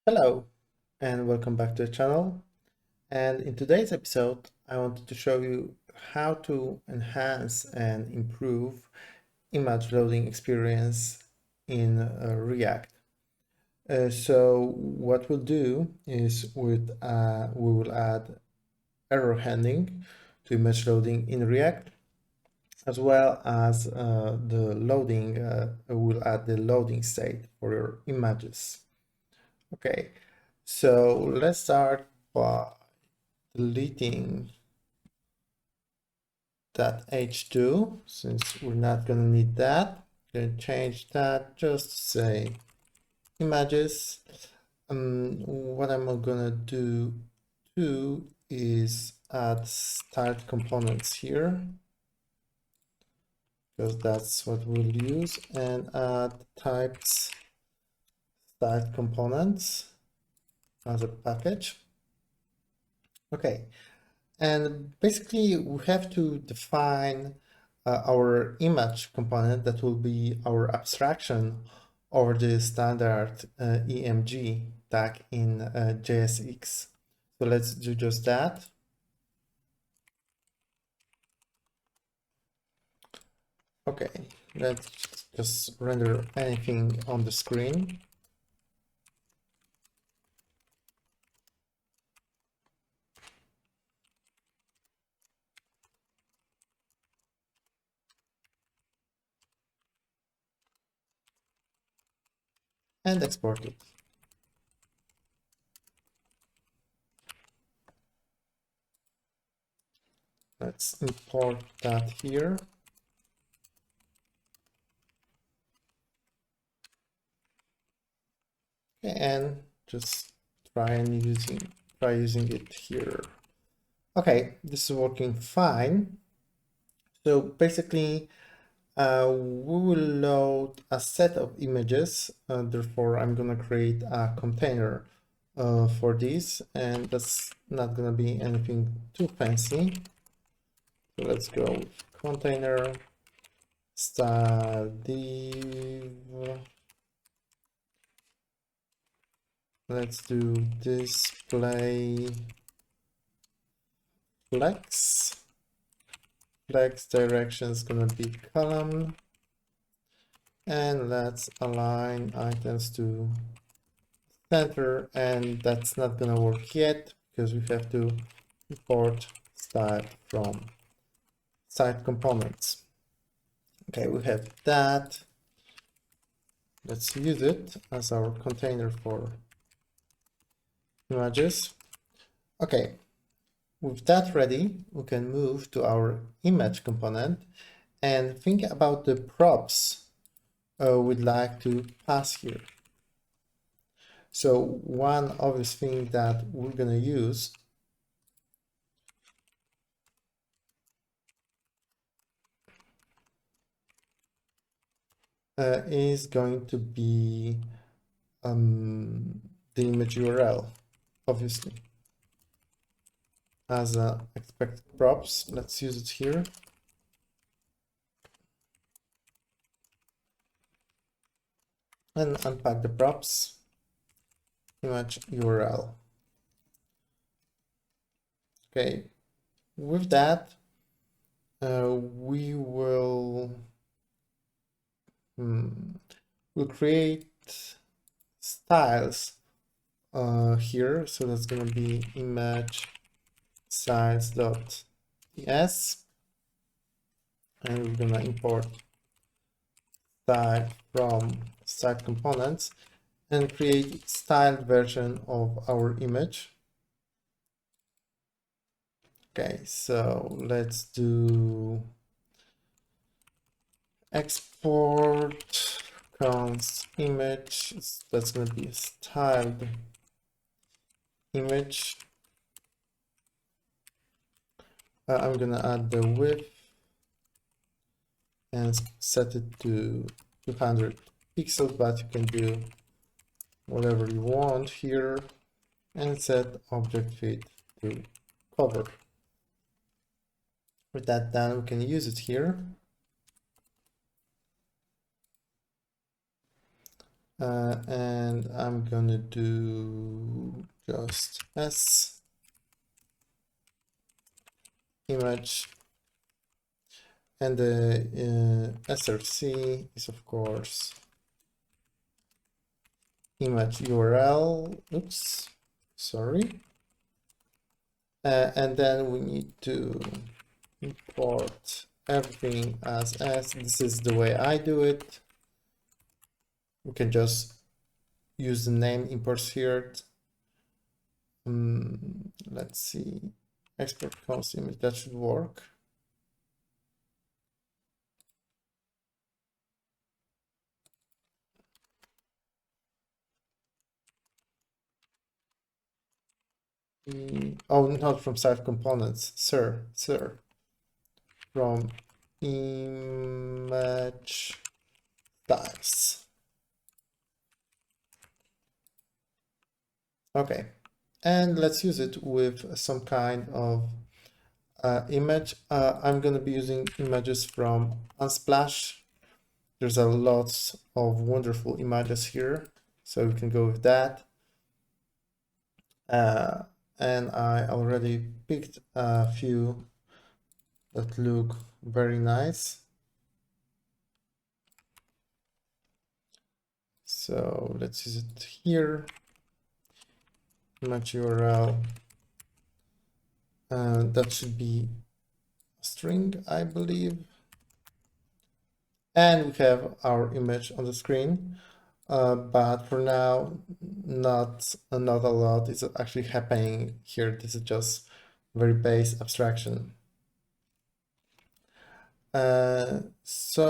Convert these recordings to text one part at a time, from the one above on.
Hello and welcome back to the channel. And in today's episode, I wanted to show you how to enhance and improve image loading experience in React. So what we'll do is we will add error handling to image loading in React, as well as we'll add the loading state for your images. Okay, so let's start by deleting that h2 since we're not going to need that. Going to change that just to say images. What I'm going to do too is add start components here because that's what we'll use, and add types start components as a package. Okay, and basically we have to define our image component that will be our abstraction over the standard EMG tag in JSX. So let's do just that. Okay, let's just render anything on the screen. And export it. Let's import that here. Okay, and just try using it here. Okay, this is working fine. So basically, we will load a set of images. Therefore, I'm going to create a container for this, and that's not going to be anything too fancy. So let's go with container style div. Let's do display flex. Flex direction is going to be column. And let's align items to center, and that's not going to work yet because we have to import style from site components. Okay, we have that. Let's use it as our container for images. Okay, with that ready, we can move to our image component and think about the props we'd like to pass here. So one obvious thing that we're going to use is going to be the image URL, obviously. As expected props, let's use it here. And unpack the props, image URL. Okay, with that, we will we'll create styles here. So that's going to be image styles.ts, and we're going to import style from style components and create styled version of our image. Okay, so let's do export const image. That's going to be a styled image. I'm going to add the width and set it to 200 pixels, but you can do whatever you want here, and set object fit to cover. With that done, we can use it here. and I'm gonna do just s image, and the src is of course image URL. Oops, sorry. And then we need to import everything as s. This is the way I do it. We can just use the name imports here. Let's see, export const image, that should work. Oh, not from site components, sir. From image styles. Okay, and let's use it with some kind of image. I'm going to be using images from Unsplash. There's a lot of wonderful images here, so we can go with that. And I already picked a few that look very nice. So let's use it here. Image URL. That should be a string, I believe. And we have our image on the screen. But for now, not a lot is actually happening here. This is just very base abstraction. So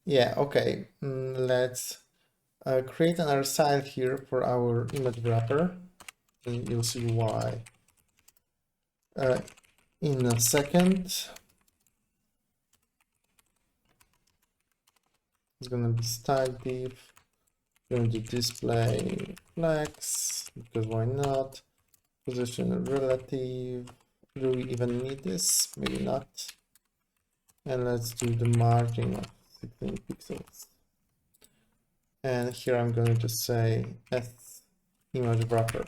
yeah, okay. Let's create another style here for our image wrapper, and you'll see why in a second. It's gonna be style div. Going to display flex, because why not? Position relative. Do we even need this? Maybe not. And let's do the margin of 16 pixels. And here I'm going to say s image wrapper.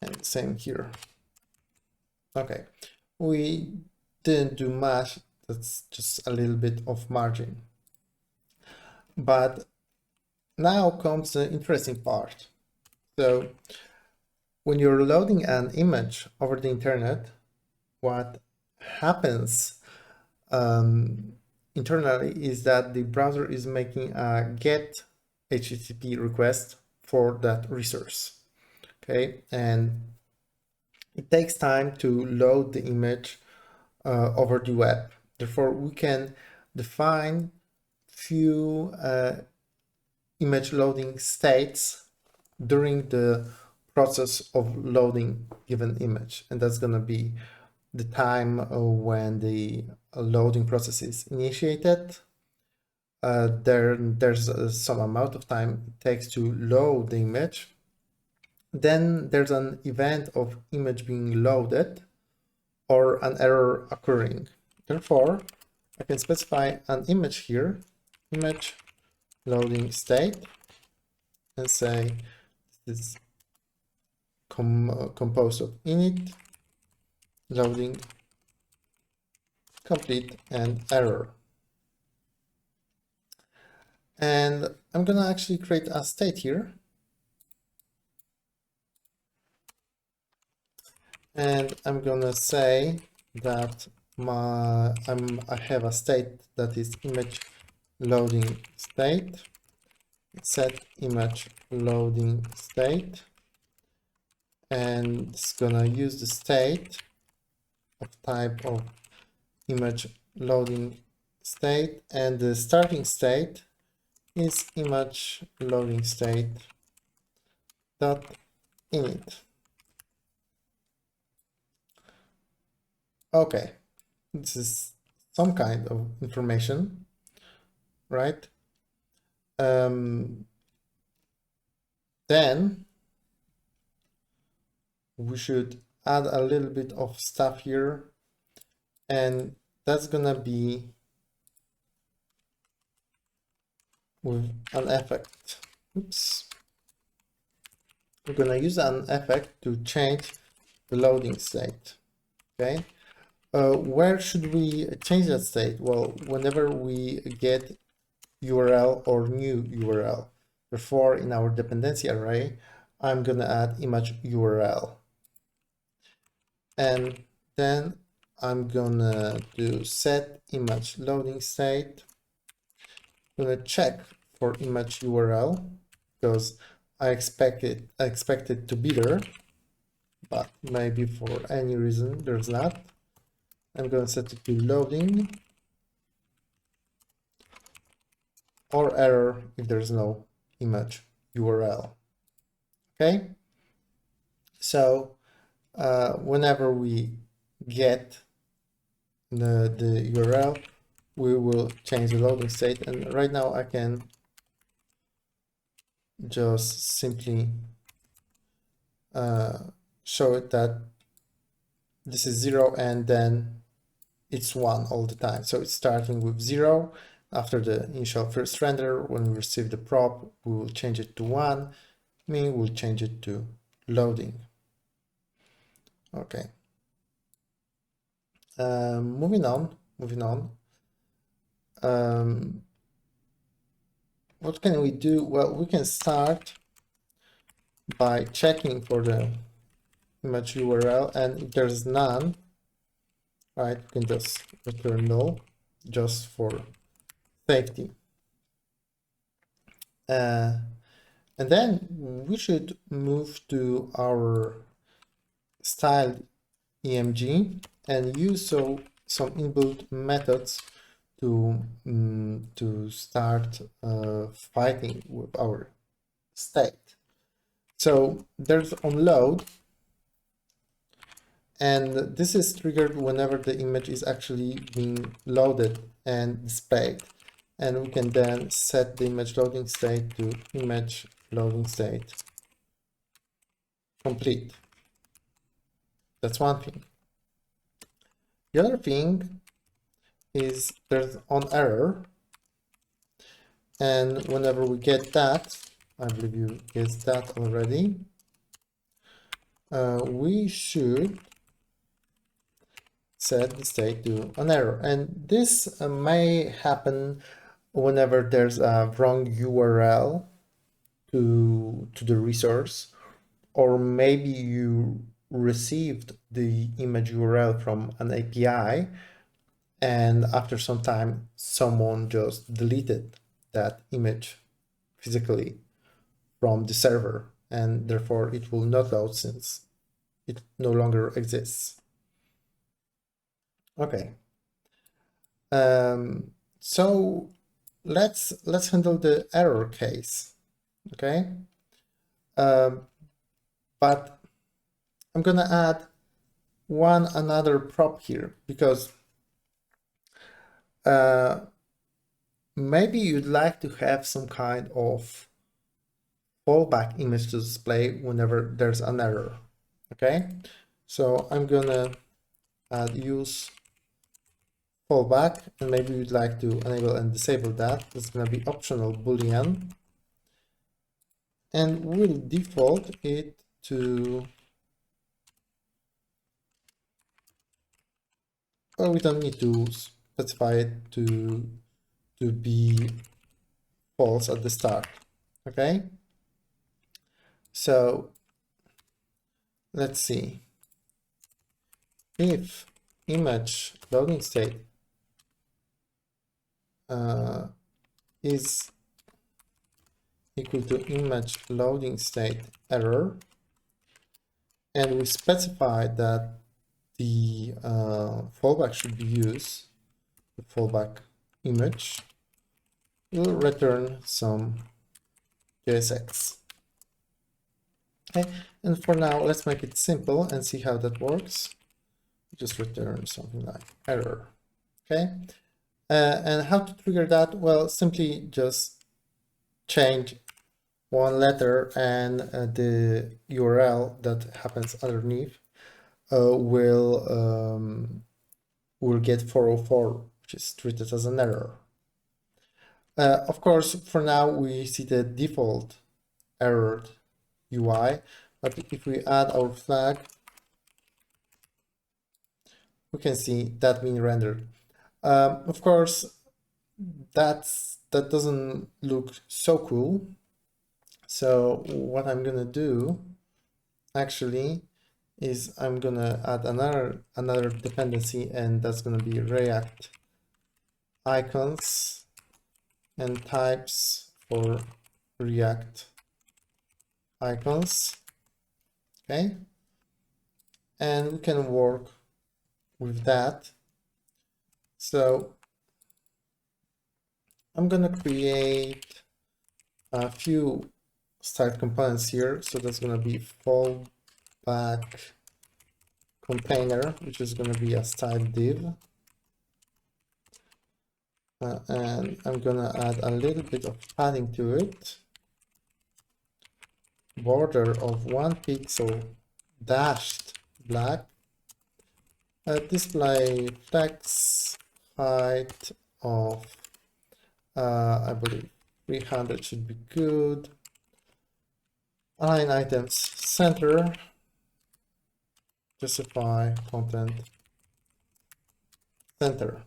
And same here. Okay, we didn't do much. That's just a little bit of margin. But now comes the interesting part. So when you're loading an image over the internet, what happens internally is that the browser is making a get HTTP request for that resource. Okay, and it takes time to load the image over the web. Therefore, we can define few image loading states during the process of loading given image, and that's going to be the time when the loading process is initiated. There's some amount of time it takes to load the image. Then there's an event of image being loaded or an error occurring. Therefore, I can specify an image here, image loading state, and say this is composed of init, loading, complete, and error. And I'm gonna actually create a state here. And I'm gonna say that I have a state that is image loading state, set image loading state, and it's gonna use the state of type of image loading state, and the starting state is image loading state dot init. Okay, this is some kind of information, right? Then we should add a little bit of stuff here, and that's gonna be with an effect. Oops. We're gonna use an effect to change the loading state. Okay. Where should we change that state? Well, whenever we get URL or new URL. Therefore, in our dependency array, I'm gonna add image URL. And then I'm gonna do set image loading state. I'm gonna check for image URL because I expect it to be there, but maybe for any reason there's not. I'm gonna set it to loading or error if there's no image URL. Okay, so whenever we get the URL, we will change the loading state. And right now I can just simply show it that this is 0 and then it's 1 all the time. So it's starting with 0. After the initial first render, when we receive the prop, we will change it to 1, meaning we'll change it to loading. Okay. Moving on. What can we do? Well, we can start by checking for the image URL, and if there's none, right, we can just return null just for safety. And then we should move to our style EMG and use some inbuilt methods to start fighting with our state. So there's onload, and this is triggered whenever the image is actually being loaded and displayed. And we can then set the image loading state to image loading state complete. That's one thing. The other thing is there's on error, and whenever we get that, I believe you guessed that already, we should set the state to an error. And this may happen whenever there's a wrong URL to the resource, or maybe you received the image URL from an API, and after some time someone just deleted that image physically from the server, and therefore it will not load since it no longer exists. Okay, so let's handle the error case. Okay, but I'm gonna add another prop here, because maybe you'd like to have some kind of fallback image to display whenever there's an error. Okay, so I'm gonna add use fallback, and maybe you'd like to enable and disable that. It's gonna be optional boolean, and we'll default it to, well, we don't need to specify it to be false at the start. Okay, so let's see. If image loading state is equal to image loading state error, and we specify that the fallback should be used, the fallback image, we'll return some JSX. Okay, and for now, let's make it simple and see how that works. Just return something like error. Okay, and how to trigger that? Well, simply just change one letter, and the URL that happens underneath will get 404, which is treated as an error. Of course, for now we see the default errored UI, but if we add our flag, we can see that being rendered. Of course, that doesn't look so cool. So what I'm gonna do actually is I'm gonna add another dependency, and that's gonna be React icons and types for React icons. Okay, and we can work with that. So I'm gonna create a few style components here. So that's gonna be fallback container, which is gonna be a style div. And I'm gonna add a little bit of padding to it. Border of 1 pixel dashed black. Display text height of I believe 300 should be good. Align items center. Justify content center.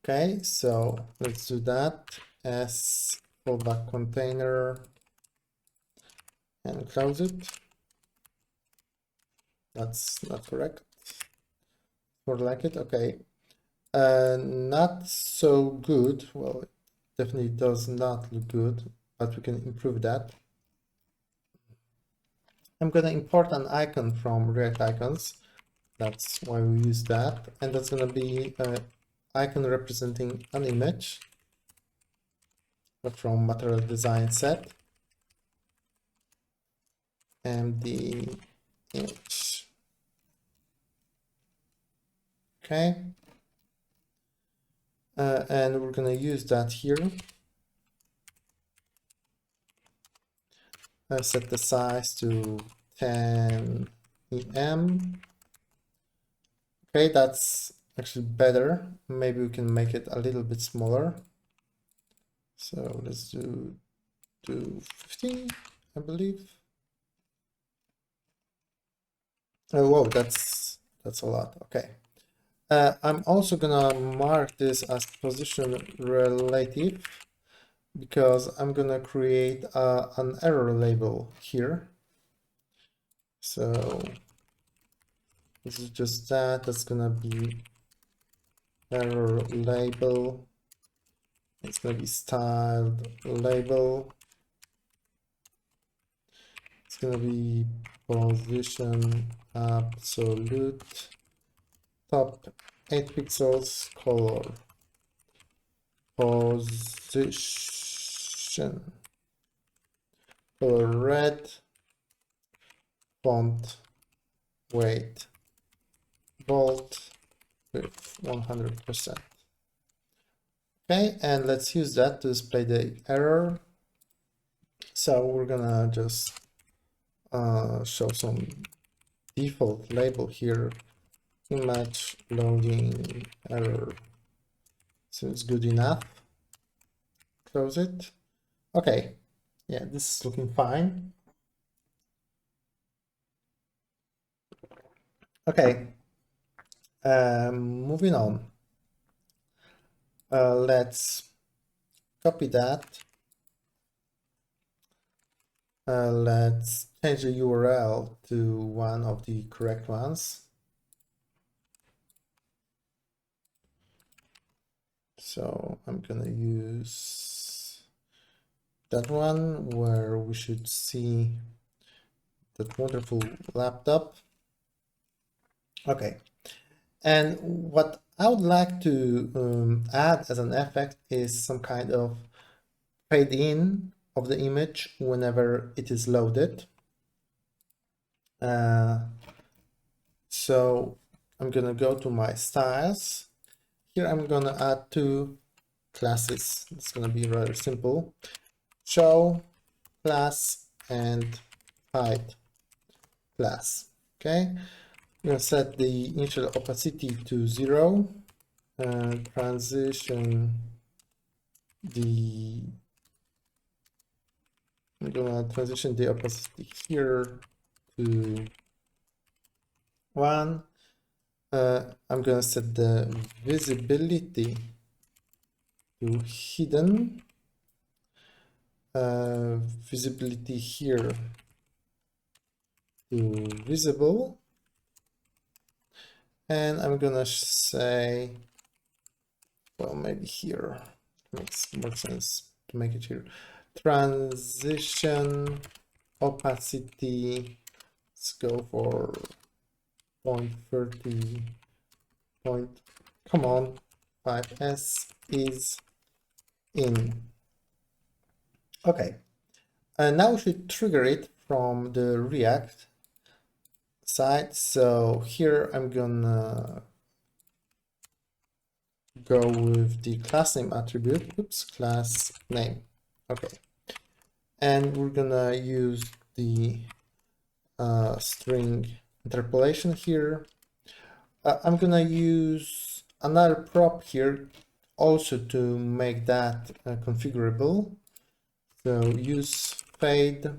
Okay, so let's do that as fallback container and close it. That's not correct. More like it. Okay. Not so good. Well, it definitely does not look good, but we can improve that. I'm gonna import an icon from React Icons. That's why we use that, and that's gonna be an icon representing an image from material design set, and the image. Okay. And we're gonna use that here. Set the size to 10 em. Okay, that's actually better. Maybe we can make it a little bit smaller. So let's do 50, I believe. Oh, whoa, that's a lot. Okay. I'm also gonna mark this as position relative, because I'm gonna create an error label here. So this is just that. That's gonna be error label. It's gonna be styled label. It's gonna be position absolute top 8 pixels color position color red font weight bold with 100%. Okay, and let's use that to display the error. So we're gonna just show some default label here, image loading error. So it's good enough. Close it. Okay, yeah, this is looking fine. Okay, moving on. Let's copy that. Let's change the URL to one of the correct ones. So I'm gonna use that one where we should see that wonderful laptop. Okay, and what I would like to add as an effect is some kind of fade in of the image whenever it is loaded. So I'm gonna go to my styles. Here I'm gonna add 2 classes. It's gonna be rather simple. Show class and hide class. Okay, I'm gonna set the initial opacity to 0 transition the, I'm gonna transition the opacity here to 1. I'm gonna set the visibility to hidden, visibility here to visible, and I'm gonna say, well, maybe here makes more sense to make it here. Transition opacity, let's go for 0.30 point, come on, 5s is in. Okay, and now we should trigger it from the React side. So here I'm gonna go with the class name attribute. Oops, class name. Okay, and we're gonna use the string interpolation here. I'm gonna use another prop here also to make that configurable. So use fade.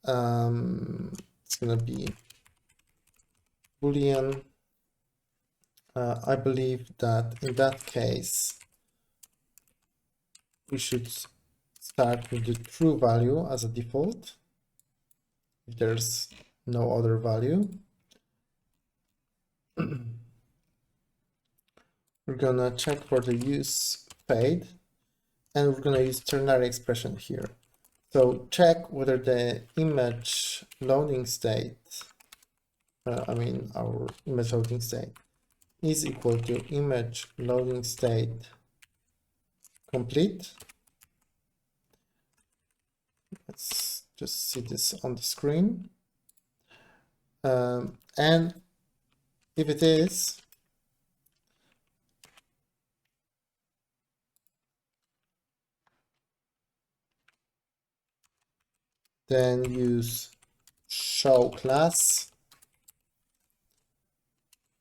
It's gonna be Boolean. I believe that in that case we should start with the true value as a default if there's no other value. We're gonna check for the use fade, and we're gonna use ternary expression here. So check whether the image loading state, I mean our image loading state, is equal to image loading state complete. Let's just see this on the screen. And if it is, then use show class.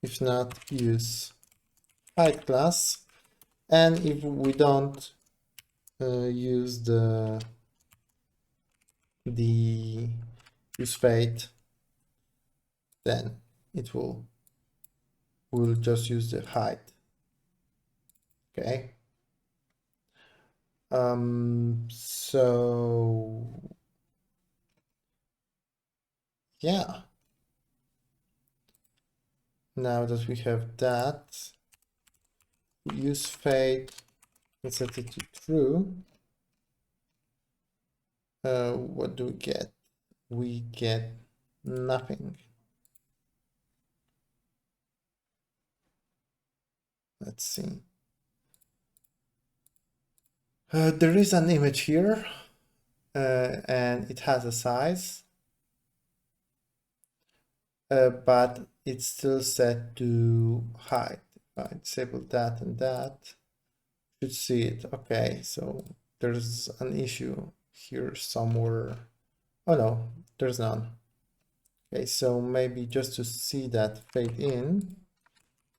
If not, use hide class. And if we don't use the use fade, then it will, we'll just use the hide. Okay. So yeah, now that we have that, use fade and set it to true. What do we get? We get nothing. Let's see. There is an image here, and it has a size, but it's still set to hide. If I disable that and that, you should see it. Okay, so there's an issue here somewhere. Oh no, there's none. Okay, so maybe just to see that fade in,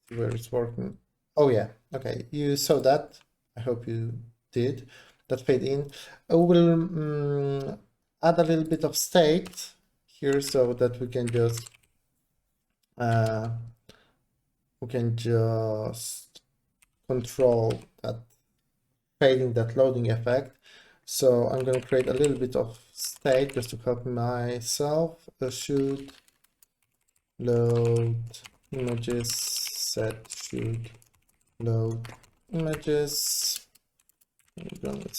where it's working. Oh yeah, okay, you saw that. I hope you did. That fade in. We'll add a little bit of state here so that we can just control that fading, that loading effect. So I'm going to create a little bit of state just to help myself. Should load images, set should load images. We're going to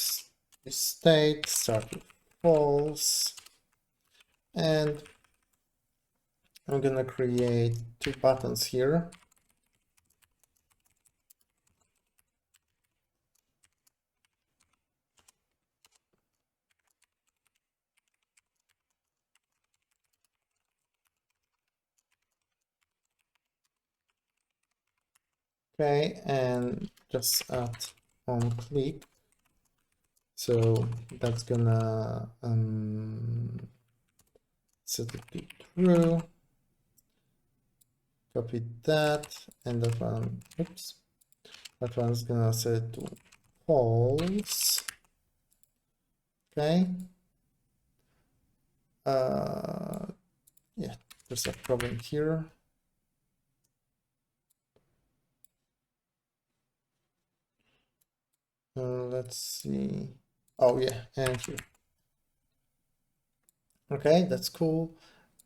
state start with false, and I'm going to create 2 buttons here. Okay, and just add on click. So that's gonna set it to true. Copy that, and that one, oops, That one's gonna set it to false. Okay. Yeah, there's a problem here. Let's see. Oh yeah, and here. Okay, that's cool.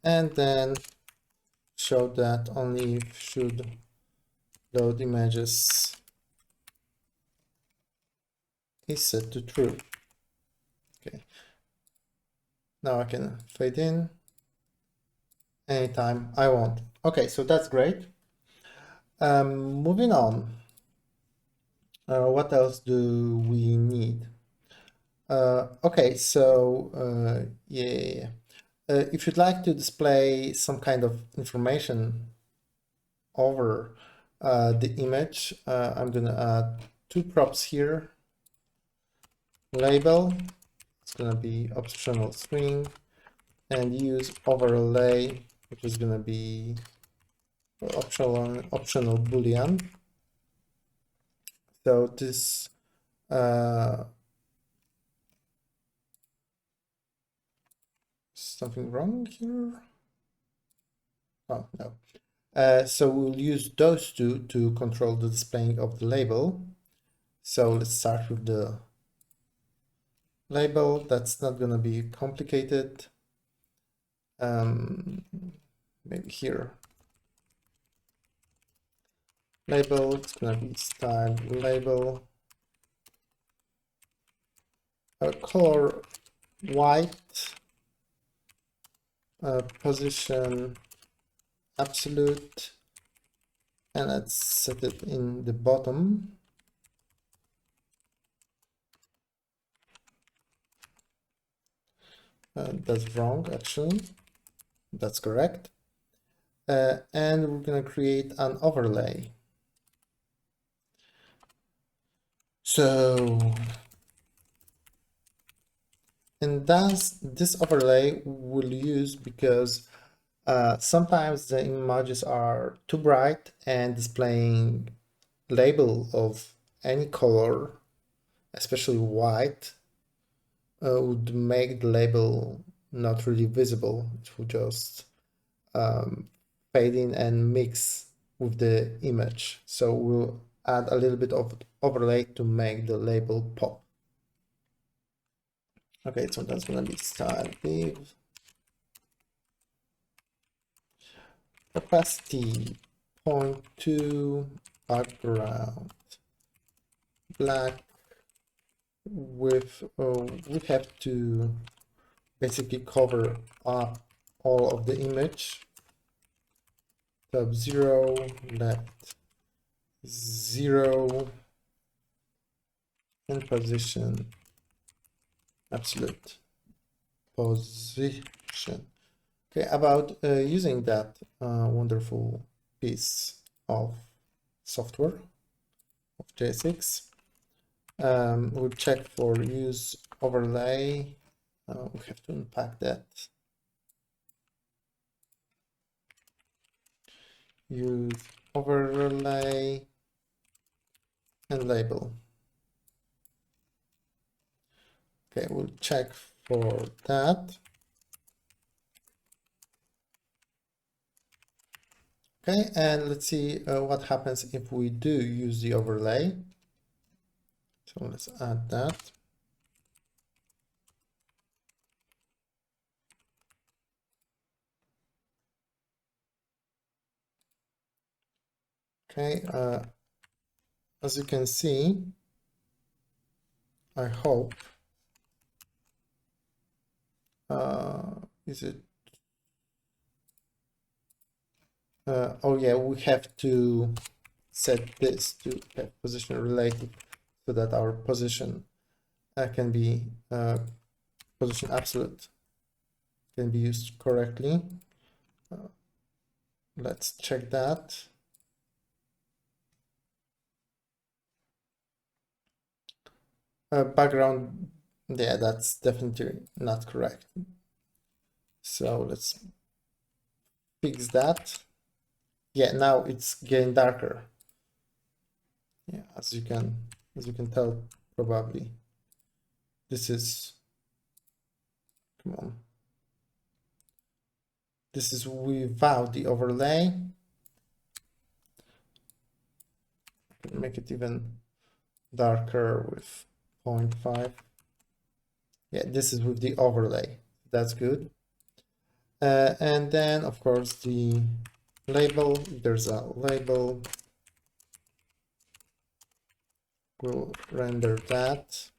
And then show that only should load images is set to true. Okay. Now I can fade in anytime I want. Okay, so that's great. Moving on. What else do we need? Okay, so yeah. If you'd like to display some kind of information over the image, I'm gonna add two props here. Label, it's gonna be optional string, and use overlay, which is gonna be optional boolean. So this something wrong here? Oh no. So we'll use those two to control the displaying of the label. So let's start with the label. That's not gonna be complicated. Maybe here. Label, it's gonna be style label. Color white. Position absolute, and let's set it in the bottom. That's wrong, actually. That's correct. And we're going to create an overlay. So, and this overlay we'll use because sometimes the images are too bright and displaying label of any color, especially white, would make the label not really visible. It would just fade in and mix with the image. So we'll add a little bit of overlay to make the label pop. Okay, so that's gonna be style div. Opacity 0.2, background black. With we have to basically cover up all of the image. Top 0, left 0, and position absolute position. Okay, about using that wonderful piece of software of JSX, we'll check for use overlay. We have to unpack that. Use overlay and label. Okay, we'll check for that. Okay, and let's see what happens if we do use the overlay. So let's add that. Okay, as you can see, I hope, is it? Oh yeah, we have to set this to have position related so that our position can be position absolute can be used correctly. Let's check that. Background, yeah, that's definitely not correct. So let's fix that. Yeah, now it's getting darker. Yeah, as you can tell, probably this is, come on, this is without the overlay. Make it even darker with 0.5. Yeah, this is with the overlay. That's good. And then, of course, the label. If there's a label, we'll render that.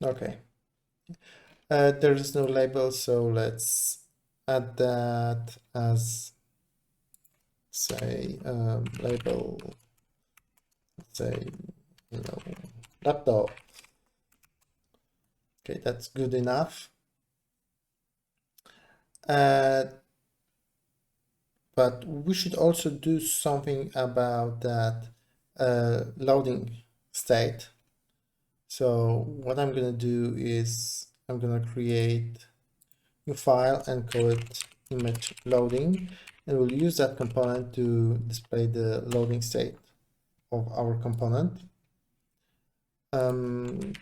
Okay. There is no label, so let's add that as, say, label, say, laptop. Okay, that's good enough. But we should also do something about that loading state. So what I'm going to do is I'm going to create a new file and call it image loading, and we'll use that component to display the loading state of our component. And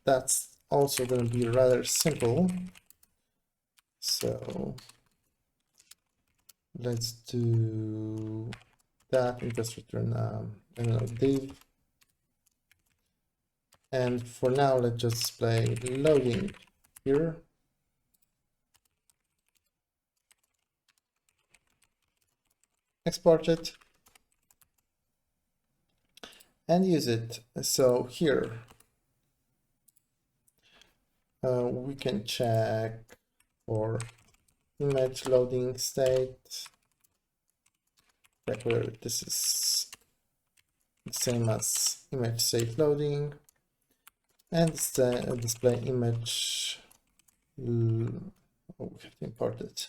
that's also going to be rather simple. So let's do that and just return I don't know, div. And for now, let's just display loading here. Export it and use it. So here we can check for image loading state, check whether this is the same as image state loading, and display image. Oh, we have to import it.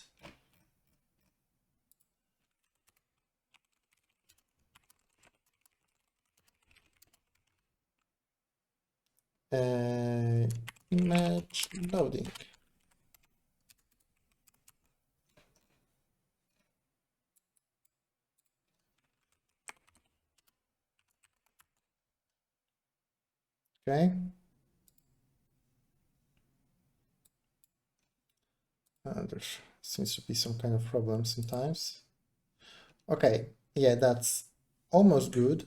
Image loading. Okay. There seems to be some kind of problem sometimes. Okay, yeah, that's almost good.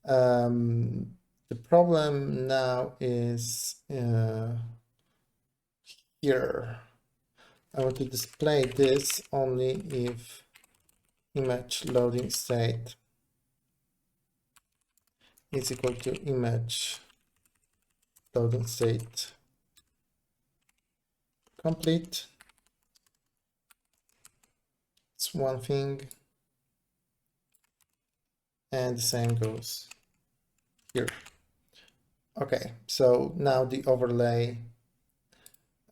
The problem now is here. I want to display this only if image loading state is equal to image loading state complete. It's one thing. And the same goes here. Okay, so now the overlay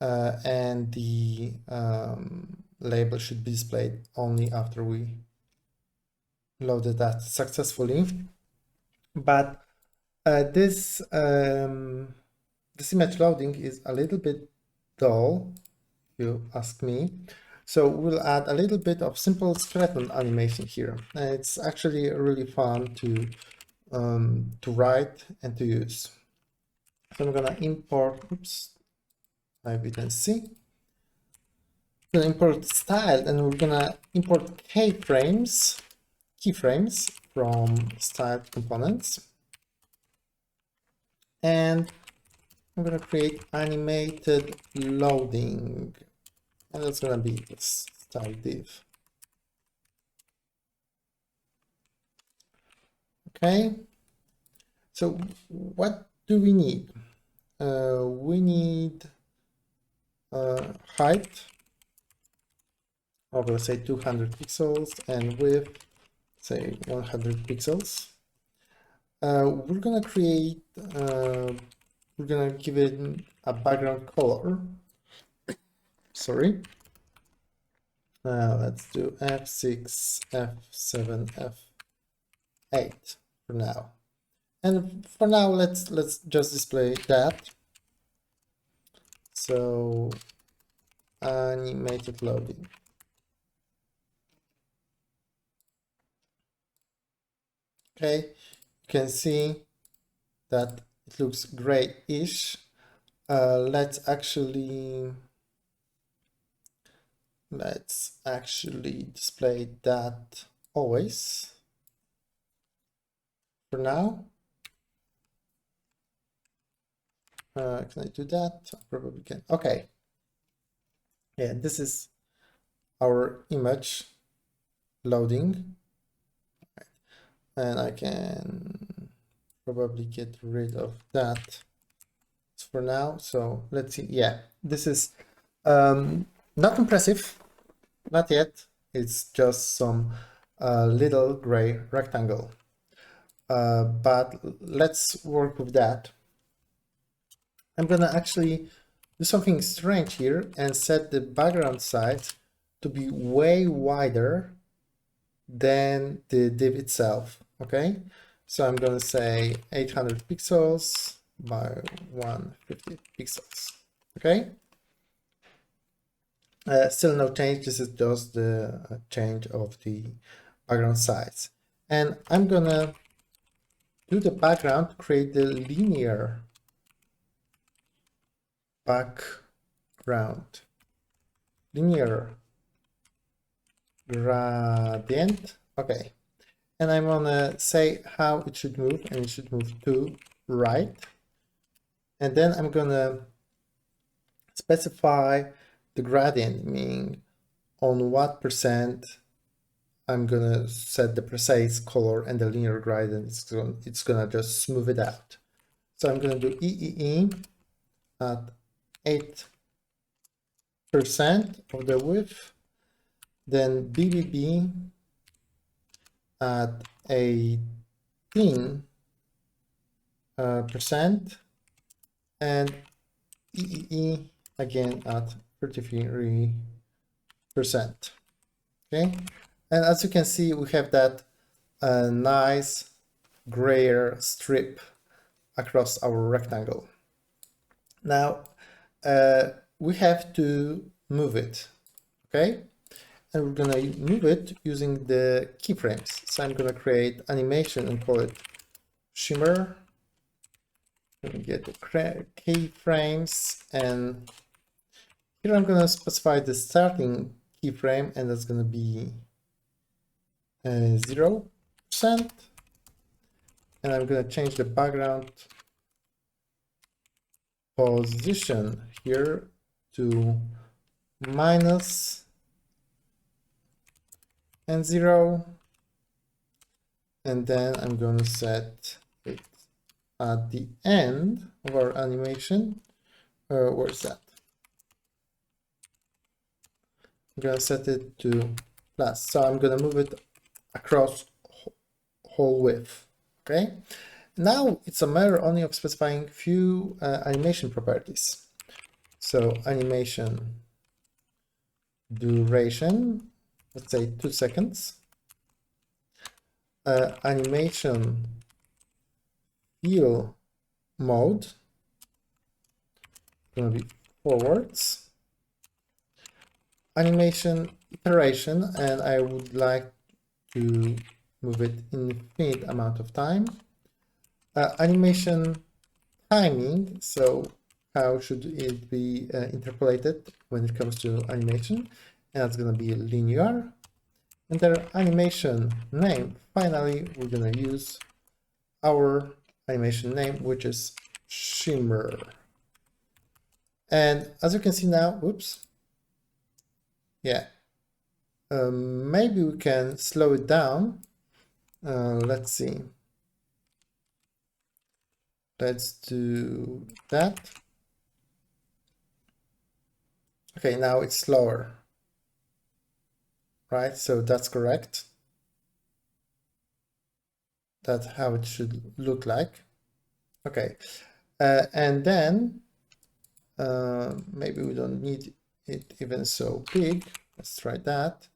and the label should be displayed only after we loaded that successfully. But this image loading is a little bit dull, if you ask me. So we'll add a little bit of simple skeleton animation here. It's actually really fun to write and to use. So I'm gonna import, oops, maybe can see. We're gonna import style, and we're gonna import keyframes from style components. And I'm gonna create animated loading, and that's gonna be this style div. Okay, so what do we need? We need height of, let's say, 200 pixels and width, say, 100 pixels. We're gonna create, we're gonna give it a background color. Sorry. Let's do F6, F7, 8 for now. And for now, let's just display that. So animated loading. Okay, you can see that it looks grayish. Let's actually display that always for now. Can I do that? I probably can. Okay. Yeah, this is our image loading. And I can probably get rid of that for now. So let's see. Yeah, this is not impressive, not yet. It's just some little gray rectangle. But let's work with that. I'm gonna actually do something strange here and set the background size to be way wider than the div itself. Okay, so I'm gonna say 800 pixels by 150 pixels. Okay, still no change. This is just the change of the background size, and I'm gonna do the background, create the linear background, linear gradient. Okay, and I'm gonna say how it should move, and it should move to right. And then I'm gonna specify the gradient, meaning on what percent I'm gonna set the precise color, and the linear gradient it's gonna just smooth it out. So I'm gonna do EEE at 8% of the width, then BBB at 18%, and EEE again at 33%. Okay, and as you can see, we have that nice grayer strip across our rectangle. Now we have to move it. Okay, and we're gonna move it using the keyframes. So I'm gonna create animation and call it shimmer. Let me get the keyframes, and here I'm gonna specify the starting keyframe, and that's gonna be 0%. And I'm gonna change the background position here to minus and 0, and then I'm going to set it at the end of our animation. Where's that? I'm going to set it to plus, so I'm going to move it across whole width. Okay, now it's a matter only of specifying few animation properties. So animation duration, let's say 2 seconds. Animation fill mode, going to be forwards. Animation iteration, and I would like to move it infinite amount of time. Animation timing, so how should it be interpolated when it comes to animation, and that's going to be linear. And their animation name, finally we're going to use our animation name, which is shimmer. And as you can see now, whoops, yeah, maybe we can slow it down. Let's see. Let's do that. Okay, now it's slower, right? So that's correct. That's how it should look like. Okay, and then maybe we don't need it even so big. Let's try that.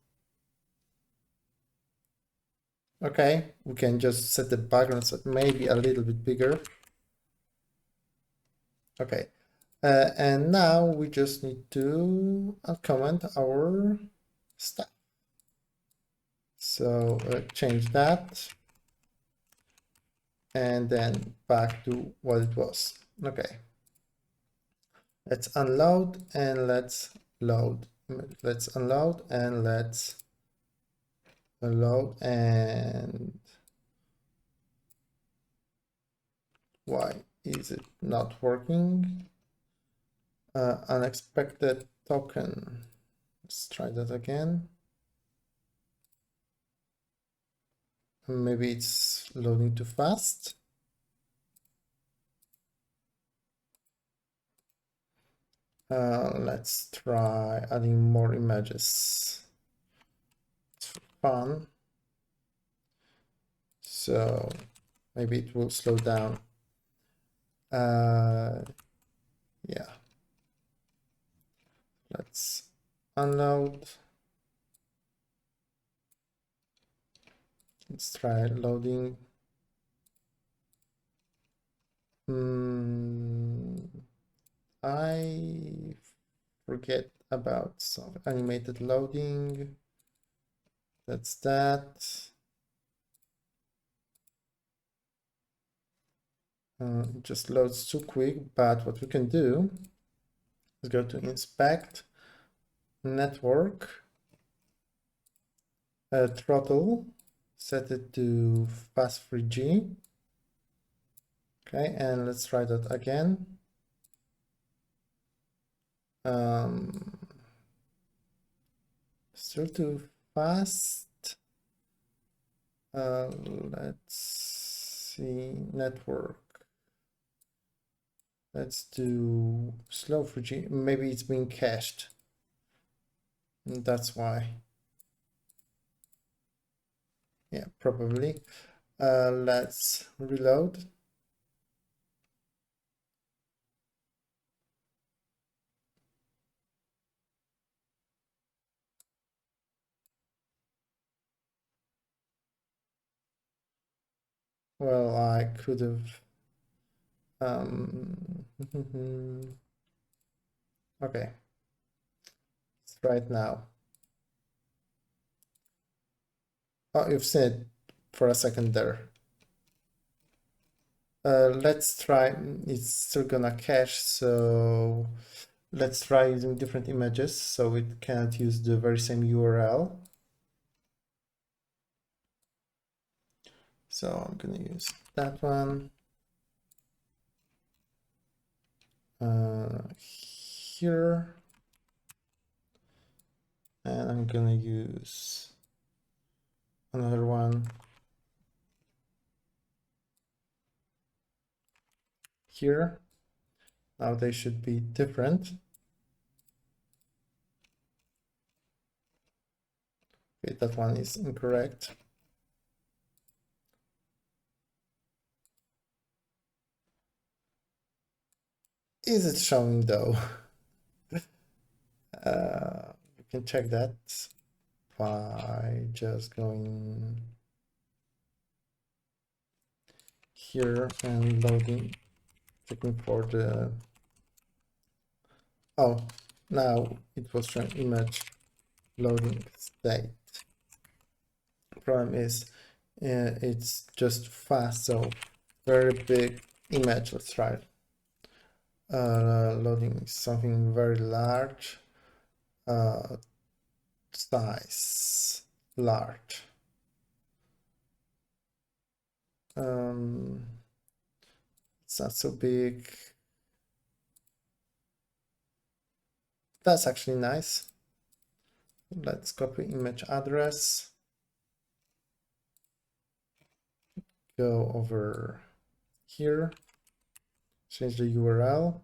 Okay, we can just set the background so maybe a little bit bigger. Okay, and now we just need to comment our stuff. So change that and then back to what it was. Okay, let's unload and let's load. Let's unload and let's load. And why is it not working? Unexpected token. Let's try that again. Maybe it's loading too fast. Let's try adding more images. It's fun. So maybe it will slow down. Yeah. Let's unload. Let's try loading. I forget about some animated loading. That's that. It just loads too quick, but what we can do is go to inspect, network, throttle, set it to fast 3G. Okay, and let's try that again. Still too fast. Let's see, network. Let's do slow 3G. Maybe it's being cached. That's why. Yeah, probably. Let's reload. Well, I could have. Okay, it's right now. Oh, you've seen it for a second there. Let's try. It's still gonna cache, so let's try using different images so it can't use the very same URL. So I'm gonna use that one. Here. And I'm gonna use another one here. Now they should be different. Okay, that one is incorrect. Is it showing though? You can check that by just going here and loading, checking for the, oh, now it was showing image loading state. Problem is it's just fast, so very big image. Let's try it. Loading something very large, size large. It's not so big. That's actually nice. Let's copy image address. Go over here, change the URL.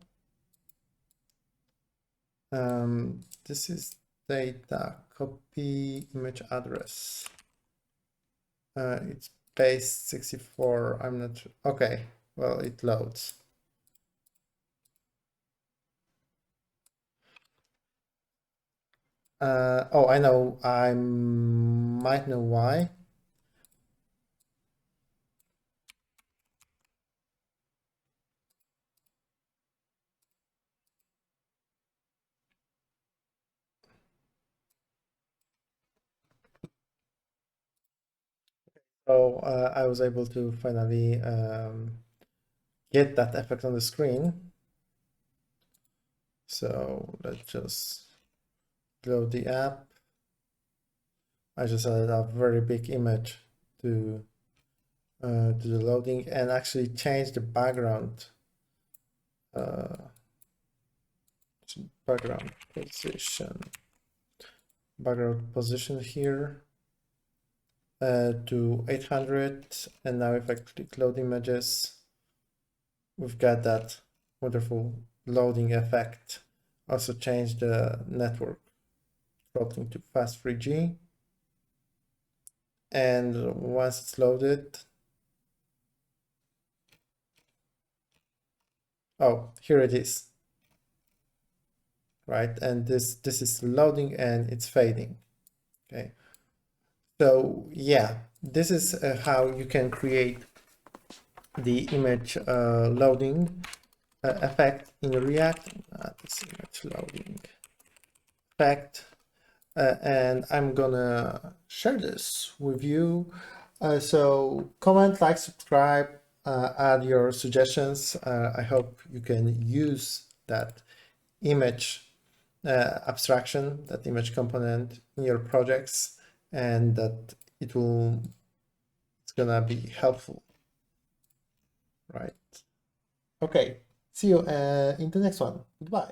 This is data, copy image address. It's base 64. I'm not sure. Okay, well, it loads. Oh, I know. I might know why. So I was able to finally get that effect on the screen. So let's just load the app. I just added a very big image to the loading and actually change the background background position here to 800. And now if I click load images, we've got that wonderful loading effect. Also change the network throttling to fast 3G. And once it's loaded, oh, here it is, right? And this is loading and it's fading. Okay, so yeah, this is how you can create the image loading effect in React. This image loading effect, and I'm gonna share this with you. So comment, like, subscribe, add your suggestions. I hope you can use that image abstraction, that image component in your projects, and that it's gonna be helpful, right? Okay, see you in the next one. Goodbye.